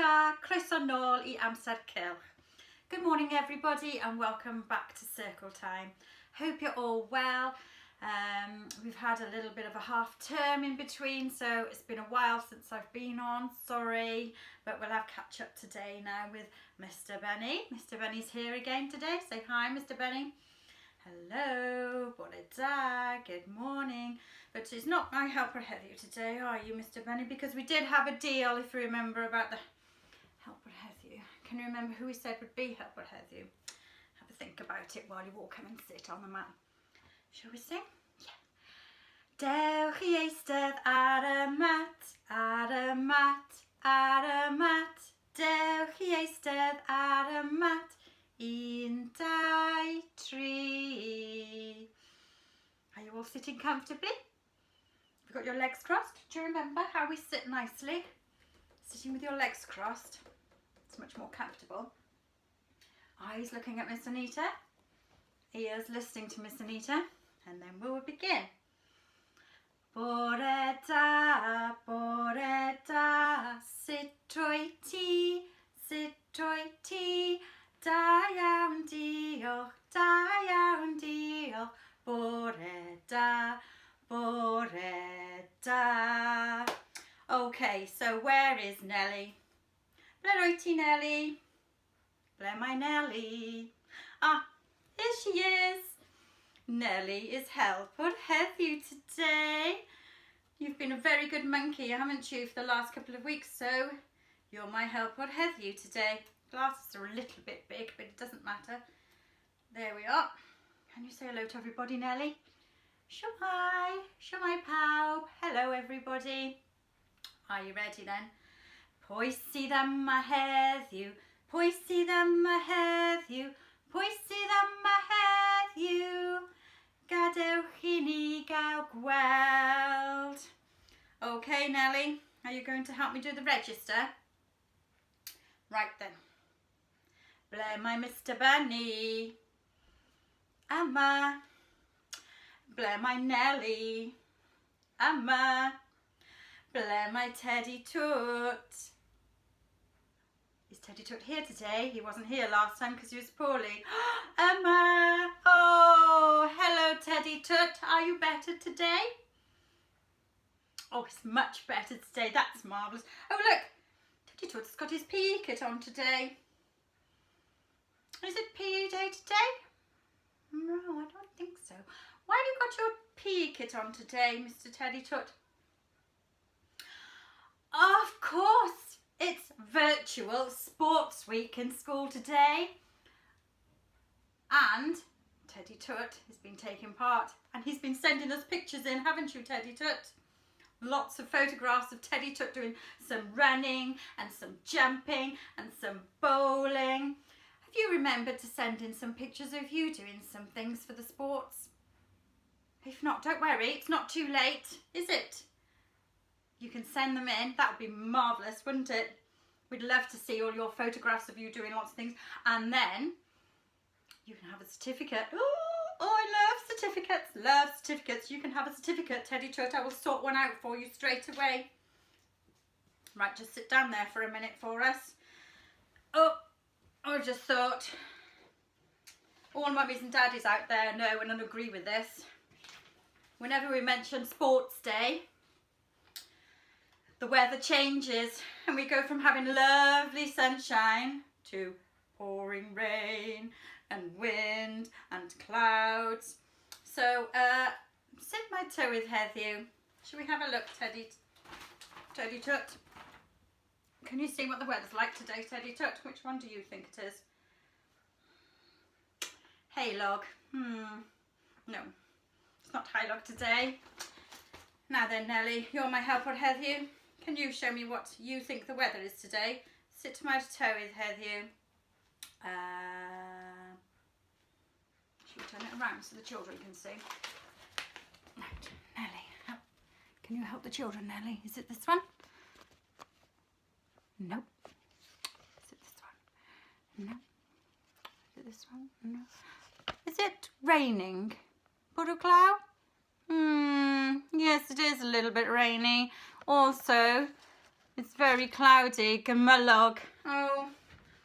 Tara, croeso nôl I Amser Cylch. Good morning everybody and welcome back to Circle Time. Hope you're all well. We've had a little bit of a half term in between, so it's been a while since I've been on, sorry, but we'll have catch up today now with Mr. Benny. Mr. Benny's here again today. Say hi, Mr. Benny. Hello, bore da, good morning. But it's not my helper heddiw today, are you, Mr. Benny? Because we did have a deal, if you remember, about the helper heddiw. Can you remember who we said would be helper heddiw? Have a think about it while you all come and sit on the mat. Shall we sing? Yeah. Dewch I eistedd ar y mat, ar y mat, ar y mat. Dewch I eistedd ar y mat. 1, 2, 3. Are you all sitting comfortably? Have you got your legs crossed? Do you remember how we sit nicely? Sitting with your legs crossed. It's much more comfortable. Eyes looking at Miss Anita. Ears listening to Miss Anita. And then we will begin. Bore da, sit trwy ti, sit trwy ti. Da iawn diolch, da iawn diolch. Bore da, bore da. Okay, so where is Nelly? Ble roi ti, Nelly? Ble mae Nelly? Ah, here she is. Nelly is helper heddiw today. You've been a very good monkey, haven't you, for the last couple of weeks, so you're my helper heddiw today. Glasses are a little bit big, but it doesn't matter. There we are. Can you say hello to everybody, Nelly? Shwmai pawb. Hello, everybody. Are you ready then? Pwy sydd yma heddiw? Pwy sydd yma heddiw? Pwy sydd yma heddiw? Gadewch I ni gael gweld. Okay, Nelly, are you going to help me do the register? Right then. Ble mae Mr. Benny? Yma. Ble mae Nelly? Yma. Ble mae Teddy Toot? Is Teddy Toot here today? He wasn't here last time because he was poorly. Yma. Oh, hello Teddy Toot. Are you better today? Oh, it's much better today. That's marvellous. Oh, look. Teddy Toot's got his PE kit on today. Is it PE day today? No, I don't think so. Why have you got your PE kit on today, Mr. Teddy Toot? Of course, it's virtual sports week in school today. And Teddy Toot has been taking part and he's been sending us pictures in, haven't you, Teddy Toot? Lots of photographs of Teddy Toot doing some running and some jumping and some bowling. Have you remembered to send in some pictures of you doing some things for the sports? If not, don't worry, it's not too late, is it? You can send them in. That would be marvellous, wouldn't it? We'd love to see all your photographs of you doing lots of things. And then you can have a certificate. Oh, I love certificates. Love certificates. You can have a certificate, Teddy Toot. I will sort one out for you straight away. Right, just sit down there for a minute for us. Oh, I just thought all mummies and daddies out there know and agree with this. Whenever we mention sports day, the weather changes and we go from having lovely sunshine to pouring rain and wind and clouds. So, sit my toe with heddiw. Shall we have a look, Teddy Toot? Can you see what the weather's like today, Teddy Toot? Which one do you think it is? Haylog. No, it's not haylog today. Now then, Nelly, you're my helper heddiw. Can you show me what you think the weather is today? Sit my toe with heddiw. Should we turn it around so the children can see? Right, Nelly, can you help the children, Nelly? Is it this one? Nope. Is it this one? No. Is it this one? No. Is it raining? Bwrw glaw? Yes, it is a little bit rainy. Also, It's very cloudy, gymylog. Oh,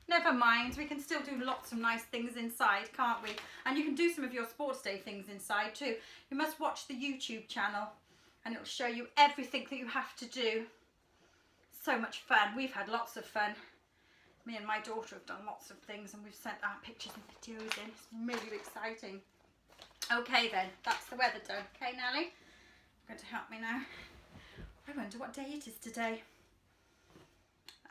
never mind. We can still do lots of nice things inside, can't we? And you can do some of your sports day things inside too. You must watch the YouTube channel and it'll show you everything that you have to do. So much fun. We've had lots of fun. Me and my daughter have done lots of things and we've sent our pictures and videos in. It's really exciting. Okay then, that's the weather done. Okay, Nelly? You're going to help me now. I wonder what day it is today.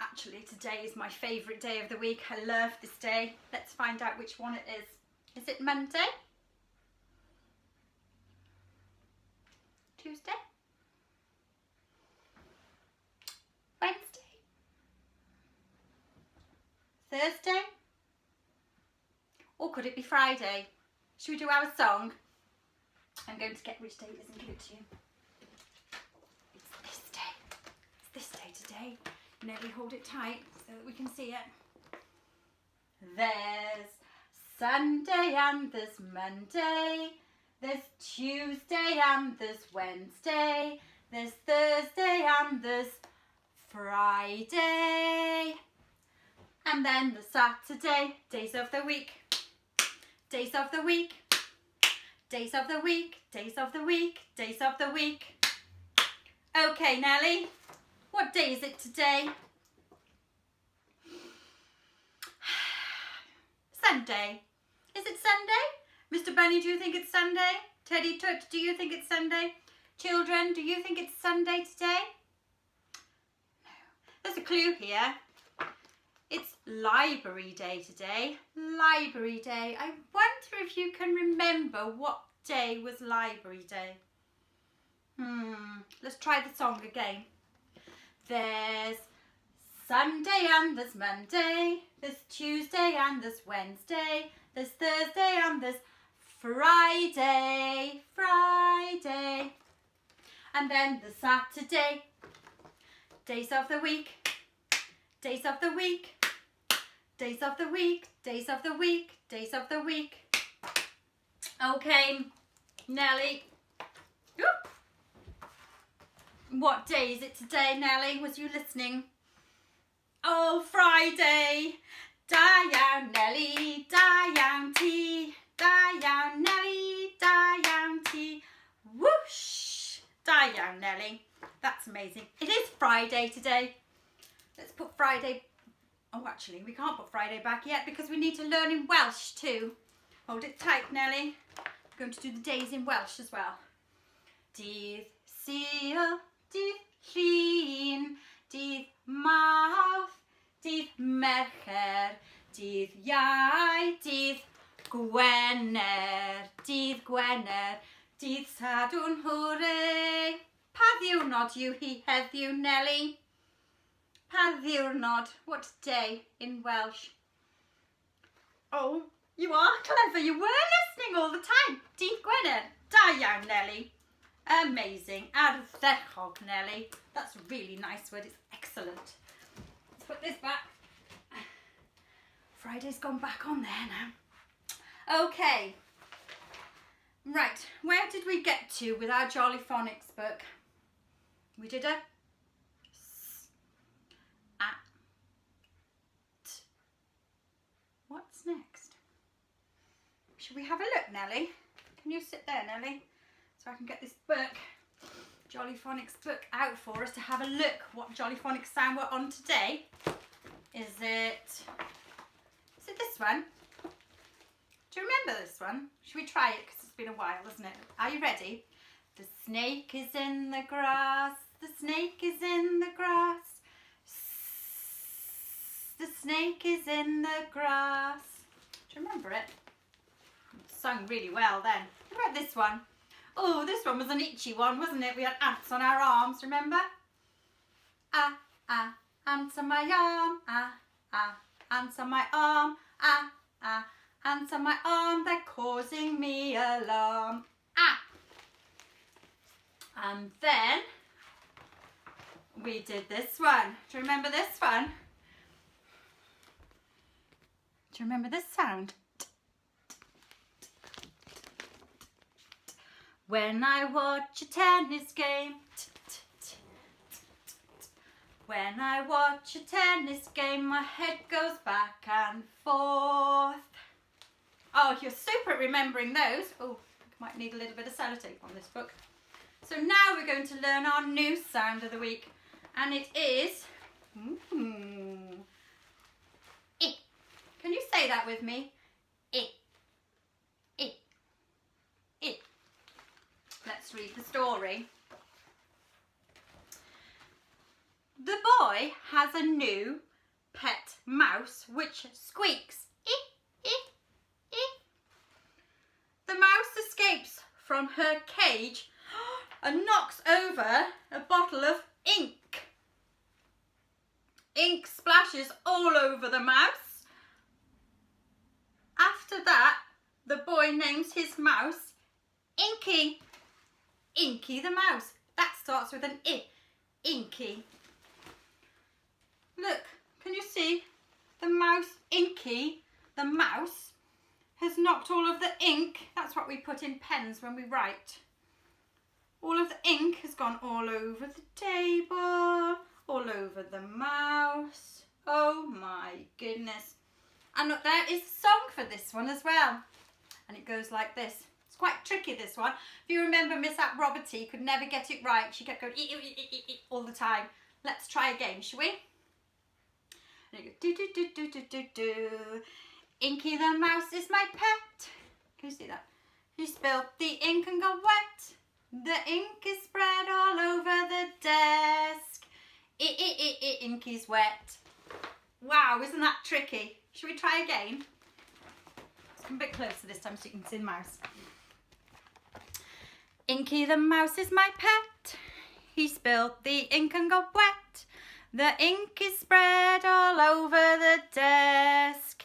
Actually, today is my favourite day of the week. I love this day. Let's find out which one it is. Is it Monday? Tuesday? Wednesday? Thursday? Or could it be Friday? Should we do our song? I'm going to get which day it is and give it to you. It's this day. It's this day today. Nelly, hold it tight so that we can see it. There's Sunday and there's Monday. There's Tuesday and there's Wednesday. There's Thursday and there's Friday. And then the Saturday. Days of the week. Days of the week. Days of the week. Days of the week. Days of the week. Okay, Nelly. What day is it today? Sunday. Is it Sunday? Mr. Bunny, do you think it's Sunday? Teddy Tut, do you think it's Sunday? Children, do you think it's Sunday today? No. There's a clue here. It's Library Day today. Library Day. I wonder if you can remember what day was Library Day. Let's try the song again. There's Sunday and there's Monday. There's Tuesday and there's Wednesday. There's Thursday and there's Friday. Friday. And then the Saturday. Days of the week. Days of the week. Days of the week. Days of the week. Days of the week. Okay, Nelly. Whoop. What day is it today, Nelly? Was you listening? Oh, Friday. Da-young, Nelly. Da-young tea. Da-young, Nelly. Da-young tea. Whoosh. Da-young, Nelly. That's amazing. It is Friday today. Let's put Friday... Oh, actually, we can't put Friday back yet because we need to learn in Welsh too. Hold it tight, Nelly. I'm going to do the days in Welsh as well. Dydd Sul. Dydd Llun, dydd Mawrth, dydd Mercher, dydd Iau, dydd Gwener, dydd Gwener, dydd Sadwrn, hwrê. Pa ddiwrnod yw hi heddiw, Nelly? Pa ddiwrnod? What day in Welsh? Oh, you are clever. You were listening all the time. Dydd Gwener. Da iawn, Nelly. Amazing. Ardderchog, Nelly. That's a really nice word. It's excellent. Let's put this back. Friday's gone back on there now. Okay. Right. Where did we get to with our Jolly Phonics book? We did a S, A, T. What's next? Should we have a look, Nelly? Can you sit there, Nelly? So I can get this book, Jolly Phonics book, out for us to have a look what Jolly Phonics sound we're on today. Is it this one? Do you remember this one? Should we try it? Because it's been a while, isn't it? Are you ready? The snake is in the grass. The snake is in the grass. The snake is in the grass. Do you remember it? It sung really well then. What about this one? Oh, this one was an itchy one, wasn't it? We had ants on our arms, remember? Ah, ah, ants on my arm. Ah, ah, ants on my arm. Ah, ah, ants on my arm. They're causing me alarm. Ah. And then we did this one. Do you remember this one? Do you remember this sound? When I watch a tennis game, When I watch a tennis game, my head goes back and forth. Oh, you're super at remembering those. Oh, might need a little bit of sellotape on this book. So now we're going to learn our new sound of the week. And it is... I. Can you say that with me? I. I. I. Let's read the story. The boy has a new pet mouse which squeaks. I, I, I. The mouse escapes from her cage and knocks over a bottle of ink. Ink splashes all over the mouse. After that, the boy names his mouse Inky. Inky the mouse. That starts with an I. Inky. Look, can you see the mouse Inky, the mouse, has knocked all of the ink. That's what we put in pens when we write. All of the ink has gone all over the table, all over the mouse. Oh my goodness. And look, there is a song for this one as well. And it goes like this. It's quite tricky, this one. If you remember, Miss App Roberty could never get it right. She kept going all the time. Let's try again, shall we? And it goes do do do do do do do. Inky the mouse is my pet. Can you see that? He spilled the ink and got wet. The ink is spread all over the desk. Inky's wet. Wow, isn't that tricky? Should we try again? Let's come a bit closer this time so you can see the mouse. Inky the mouse is my pet. He spilled the ink and got wet. The ink is spread all over the desk.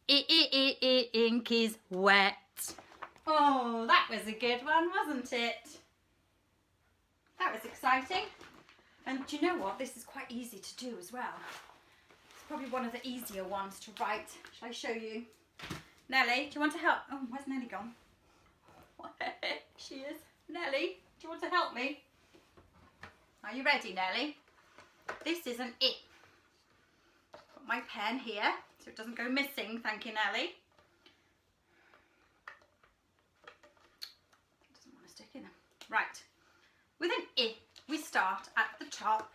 Ink is wet. Oh, that was a good one, wasn't it? That was exciting. And do you know what? This is quite easy to do as well. It's probably one of the easier ones to write. Shall I show you? Nellie, do you want to help? Oh, where's Nellie gone? She is. Nellie, do you want to help me? Are you ready, Nellie? This is an I. Put my pen here so it doesn't go missing. Thank you, Nellie. Doesn't want to stick in there. Right. With an I, we start at the top.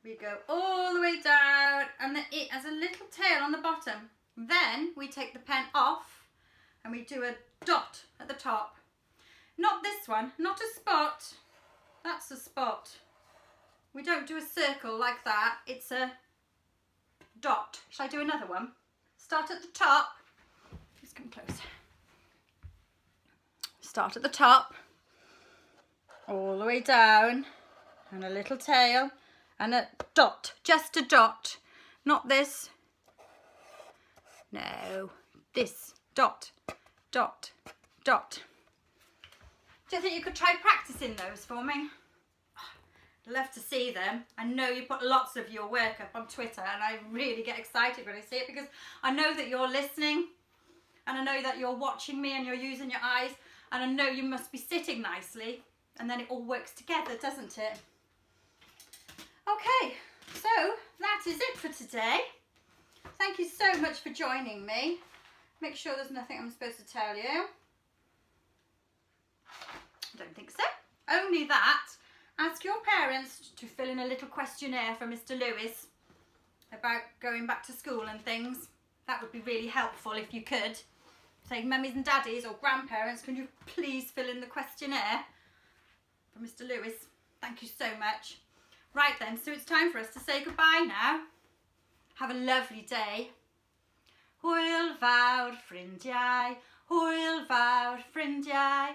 We go all the way down and the I has a little tail on the bottom. Then we take the pen off and we do a dot at the top. Not this one, not a spot. That's a spot. We don't do a circle like that. It's a dot. Shall I do another one? Start at the top. Let's come close. Start at the top. All the way down. And a little tail. And a dot. Just a dot. Not this. No. This. Dot. Dot. Dot. Do you think you could try practicing those for me? I'd love to see them. I know you put lots of your work up on Twitter and I really get excited when I see it because I know that you're listening and I know that you're watching me and you're using your eyes and I know you must be sitting nicely and then it all works together, doesn't it? Okay, so that is it for today. Thank you so much for joining me. Make sure there's nothing I'm supposed to tell you. I don't think so. Only that, ask your parents to fill in a little questionnaire for Mr. Lewis about going back to school and things. That would be really helpful if you could. Say, mummies and daddies or grandparents, can you please fill in the questionnaire for Mr. Lewis? Thank you so much. Right then, so it's time for us to say goodbye now. Have a lovely day. Hwyl fawr ffrindiau, hwyl fawr ffrindiau,